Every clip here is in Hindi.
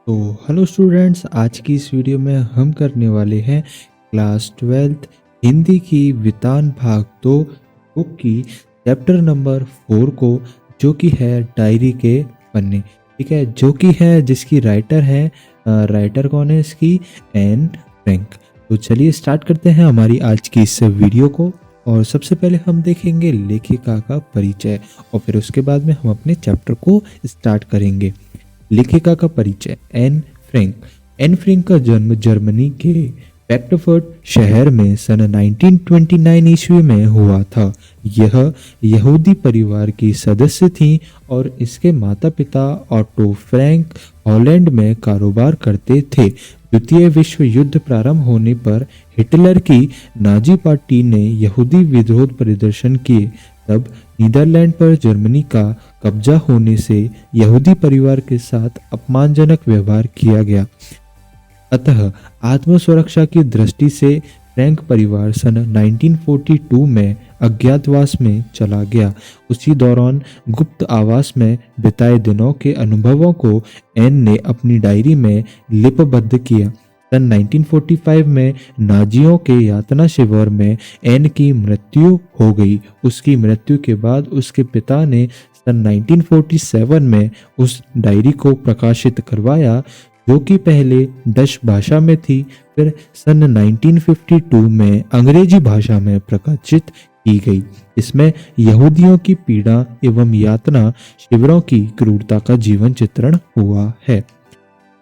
तो हेलो स्टूडेंट्स, आज की इस वीडियो में हम करने वाले हैं क्लास 12th हिंदी की वितान भाग 2 बुक की चैप्टर नंबर 4 को, जो कि है डायरी के पन्ने। ठीक है, जो कि है जिसकी राइटर है, राइटर कौन है इसकी? Anne Frank. तो चलिए स्टार्ट करते हैं हमारी आज की इस वीडियो को। और सबसे पहले हम देखेंगे लेखिका का परिचय और फिर उसके बाद में हम अपने चैप्टर को स्टार्ट करेंगे। लेखिका का परिचय। Anne Frank. एन फ्रैंक का जन्म जर्मनी के फ्रैंकफर्ट शहर में सन 1929 ईस्वी में हुआ था। यह यहूदी परिवार की सदस्य थी और इसके माता पिता ऑटो फ्रैंक हॉलैंड में कारोबार करते थे। द्वितीय विश्व युद्ध प्रारंभ होने पर हिटलर की नाजी पार्टी ने यहूदी विरोध प्रदर्शन किए। तब नीदरलैंड पर जर्मनी का कब्जा होने से यहूदी परिवार के साथ अपमानजनक व्यवहार किया गया। अतः आत्मसुरक्षा की दृष्टि से फ्रैंक परिवार सन 1942 में अज्ञातवास में चला गया। उसी दौरान गुप्त आवास में बिताए दिनों के अनुभवों को एन ने अपनी डायरी में लिपिबद्ध किया। सन 1945 में नाजियों के यातना शिविर में एन की मृत्यु हो गई। उसकी मृत्यु के बाद उसके पिता ने सन 1947 में उस डायरी को प्रकाशित करवाया, जो कि पहले डच भाषा में थी, फिर सन 1952 में अंग्रेजी भाषा में प्रकाशित की गई। इसमें यहूदियों की पीड़ा एवं यातना शिविरों की क्रूरता का जीवन चित्रण हुआ है।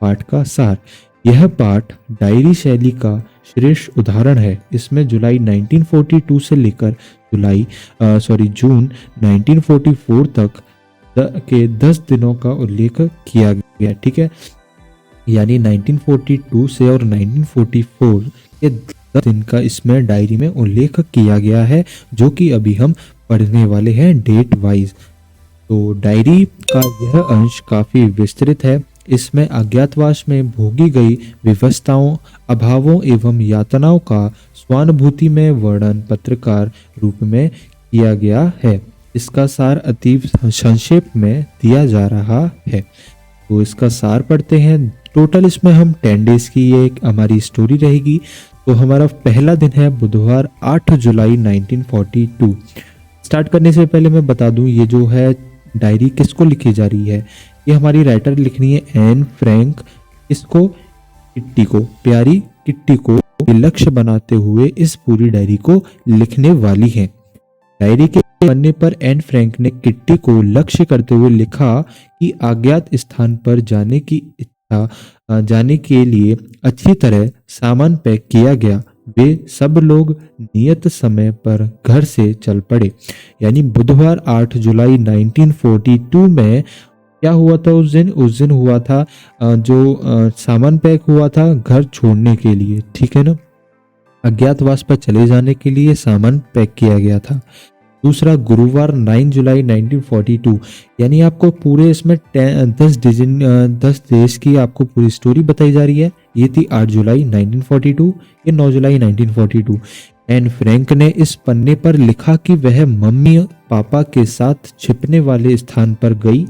पाठ का सार। यह पाठ डायरी शैली का श्रेष्ठ उदाहरण है। इसमें जुलाई 1942 से लेकर जून 1944 तक के 10 दिनों का उल्लेख किया गया। ठीक है, यानी 1942 से और 1944 के 10 दिन का इसमें डायरी में उल्लेख किया गया है, जो कि अभी हम पढ़ने वाले हैं डेट वाइज। तो डायरी का यह अंश काफी विस्तृत है। इसमें अज्ञातवास में भोगी गई विवशताओं, अभावों एवं यातनाओं का स्वानुभूति में वर्णन पत्रकार रूप में किया गया है। इसका सार अतीव संक्षेप में दिया जा रहा है। तो इसका सार पढ़ते हैं। टोटल इसमें हम 10 डेज की ये एक हमारी स्टोरी रहेगी। तो हमारा पहला दिन है बुधवार 8 जुलाई 1942। स्टार्ट करने से पहले मैं बता दूं, ये जो है डायरी किसको लिखी जा रही है, ये हमारी राइटर लिख रही है एन फ्रैंक। इसको किट्टी को, प्यारी किट्टी को लक्ष्य बनाते हुए इस पूरी डायरी को लिखने वाली है। डायरी के पन्ने पर एन फ्रैंक ने किट्टी को लक्ष्य करते हुए लिखा कि अज्ञात स्थान पर जाने के लिए अच्छी तरह सामान पैक किया गया। वे सब लोग नियत समय पर घर से चल पड़े। यानी बुधवार 8 जुलाई 1942 में क्या हुआ था उस दिन हुआ था जो सामान पैक हुआ था घर छोड़ने के लिए। ठीक है ना, अज्ञातवास पर चले जाने के लिए सामान पैक किया गया था। दूसरा गुरुवार 9 जुलाई 1942, यानी आपको पूरे इसमें 10 देश की आपको पूरी स्टोरी बताई जा रही है। ये थी 8 जुलाई 1942, ये 9 जुलाई 1942। एन फ्रैंक ने इस पन्ने पर लिखा कि वह मम्मी पापा के साथ छिपने वाले स्थान पर गई।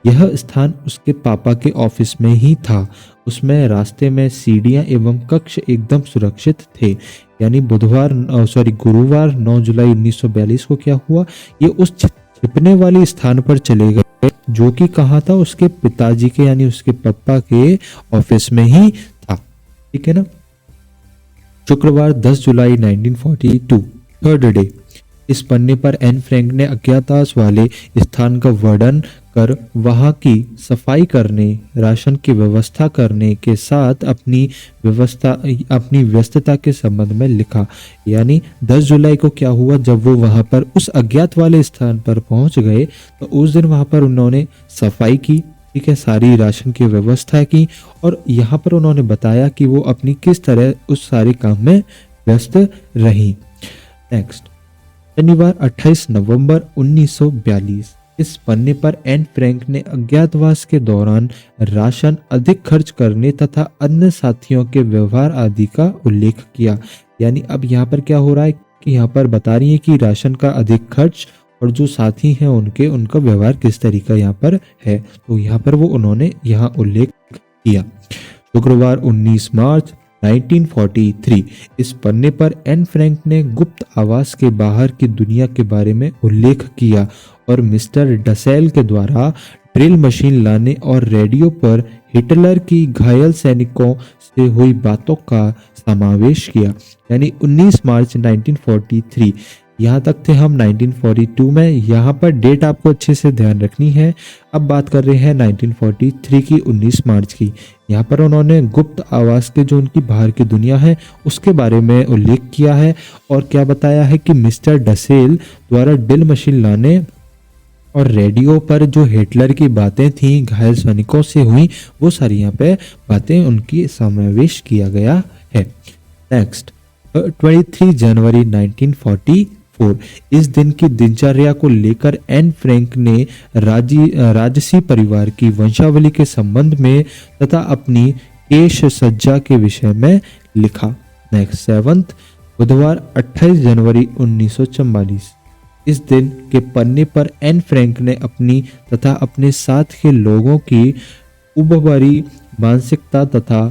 यह स्थान उसके पापा के ऑफिस में ही था। उसमें रास्ते में सीढ़ियां एवं कक्ष एकदम सुरक्षित थे। यानी गुरुवार 9 जुलाई 1942 को क्या हुआ, ये उस छिपने वाले स्थान पर चले गए, जो कि कहाँ था, उसके पिताजी के यानी उसके पापा के ऑफिस में ही था। ठीक है ना। शुक्रवार 10 जुलाई 1942, थर्ड डे। इस पन्ने पर एन फ्रैंक ने अज्ञातवास वाले स्थान का वर्णन कर वहां की सफाई करने, राशन की व्यवस्था करने के साथ अपनी व्यस्तता के संबंध में लिखा। यानी 10 जुलाई को क्या हुआ, जब वो वहां पर उस अज्ञात वाले स्थान पर पहुंच गए तो उस दिन वहां पर उन्होंने सफाई की। ठीक है, सारी राशन की व्यवस्था की और यहाँ पर उन्होंने बताया कि वो अपनी किस तरह उस सारे काम में व्यस्त रही। नेक्स्ट, शनिवार 28 नवंबर 1942। इस पन्ने पर एन फ्रैंक ने अज्ञातवास के दौरान राशन अधिक खर्च करने तथा अन्य साथियों के व्यवहार आदि का उल्लेख किया। यानी अब यहाँ पर क्या हो रहा है कि यहाँ पर बता रही है कि राशन का अधिक खर्च और जो साथी हैं उनका व्यवहार किस तरीका यहाँ पर है। तो यहाँ पर वो उन्होंने यहाँ उल्लेख किया। शुक्रवार 19 मार्च 1943 इस पन्ने पर एन फ्रैंक ने गुप्त आवास के बाहर की दुनिया के बारे में उल्लेख किया और मिस्टर डसेल के द्वारा ड्रिल मशीन लाने और रेडियो पर हिटलर की घायल सैनिकों से हुई बातों का समावेश किया। यानी 19 मार्च 1943 यहाँ तक थे हम 1942 में। यहाँ पर डेट आपको अच्छे से ध्यान रखनी है। अब बात कर रहे हैं 1943 की 19 मार्च की। यहाँ पर उन्होंने गुप्त आवास के जो उनकी बाहर की दुनिया है उसके बारे में उल्लेख किया है और क्या बताया है कि मिस्टर डसेल द्वारा ड्रिल मशीन लाने और रेडियो पर जो हिटलर की बातें थी घायल सैनिकों से हुई वो सारी यहाँ पे बातें उनकी समावेश किया गया है। नेक्स्ट 23 जनवरी 1944 इस दिन की दिनचर्या को लेकर एन फ्रैंक ने राजसी परिवार की वंशावली के संबंध में तथा अपनी केश सज्जा के विषय में लिखा। नेक्स्ट 7 बुधवार 28 जनवरी 1944 इस दिन के पन्ने पर एन फ्रैंक ने अपनी तथा अपने साथ के लोगों की उबरी मानसिकता तथा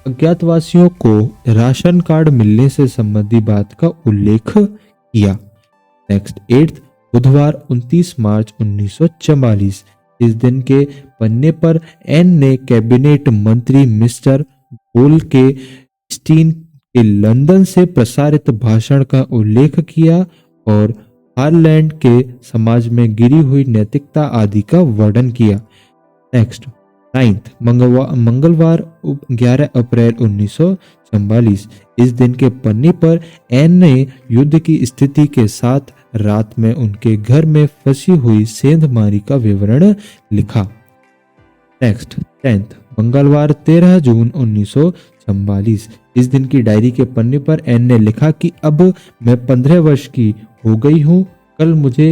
अज्ञातवासियों को राशन कार्ड मिलने से संबंधी बात का उल्लेख किया। नेक्स्ट 8 बुधवार 29 मार्च 1944 इस दिन के पन्ने पर एन ने कैबिनेट मंत्री मिस्टर गोल के स्टीन के लंदन से प्रसारित भाषण का उल्लेख किया और हारलैंड के समाज में गिरी हुई नैतिकता आदि का वर्णन किया। नेक्स्ट 9 मंगलवार 11 अप्रैल 1944 इस दिन के पन्ने पर एन ने युद्ध की स्थिति के साथ रात में उनके घर में फंसी हुई सेंधमारी का विवरण लिखा। नेक्स्ट 10 मंगलवार 13 जून 1944 इस दिन की डायरी के पन्ने पर एन ने लिखा कि अब मैं 15 वर्ष की हो गई हूँ। कल मुझे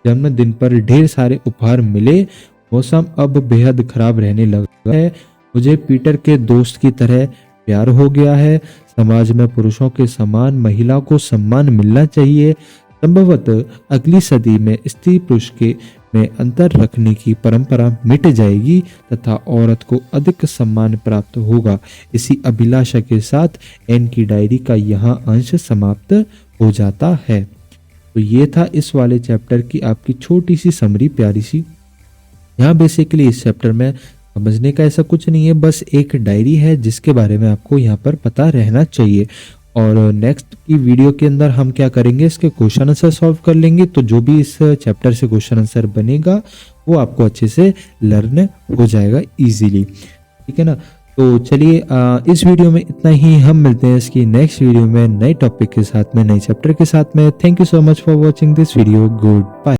जन्मदिन पर ढेर सारे उपहार मिले। मौसम अब बेहद खराब रहने लगा है। मुझे पीटर के दोस्त की तरह प्यार हो गया है। समाज में पुरुषों के समान महिला को सम्मान मिलना चाहिए। संभवतः अगली सदी में स्त्री पुरुष के में अंतर रखने की परंपरा मिट जाएगी तथा औरत को अधिक सम्मान प्राप्त होगा। इसी अभिलाषा के साथ एन की डायरी का यहाँ अंश समाप्त हो जाता है। तो ये था इस वाले चैप्टर की आपकी छोटी सी समरी, प्यारी सी। यहाँ बेसिकली इस चैप्टर में समझने का ऐसा कुछ नहीं है, बस एक डायरी है जिसके बारे में आपको यहाँ पर पता रहना चाहिए। और नेक्स्ट की वीडियो के अंदर हम क्या करेंगे, इसके क्वेश्चन आंसर सॉल्व कर लेंगे। तो जो भी इस चैप्टर से क्वेश्चन आंसर बनेगा वो आपको अच्छे से लर्न हो जाएगा इजीली, ठीक है ना। तो चलिए इस वीडियो में इतना ही। हम मिलते हैं इसकी नेक्स्ट वीडियो में नए टॉपिक के साथ में, नए चैप्टर के साथ में। Thank you so much for watching this video. Good bye.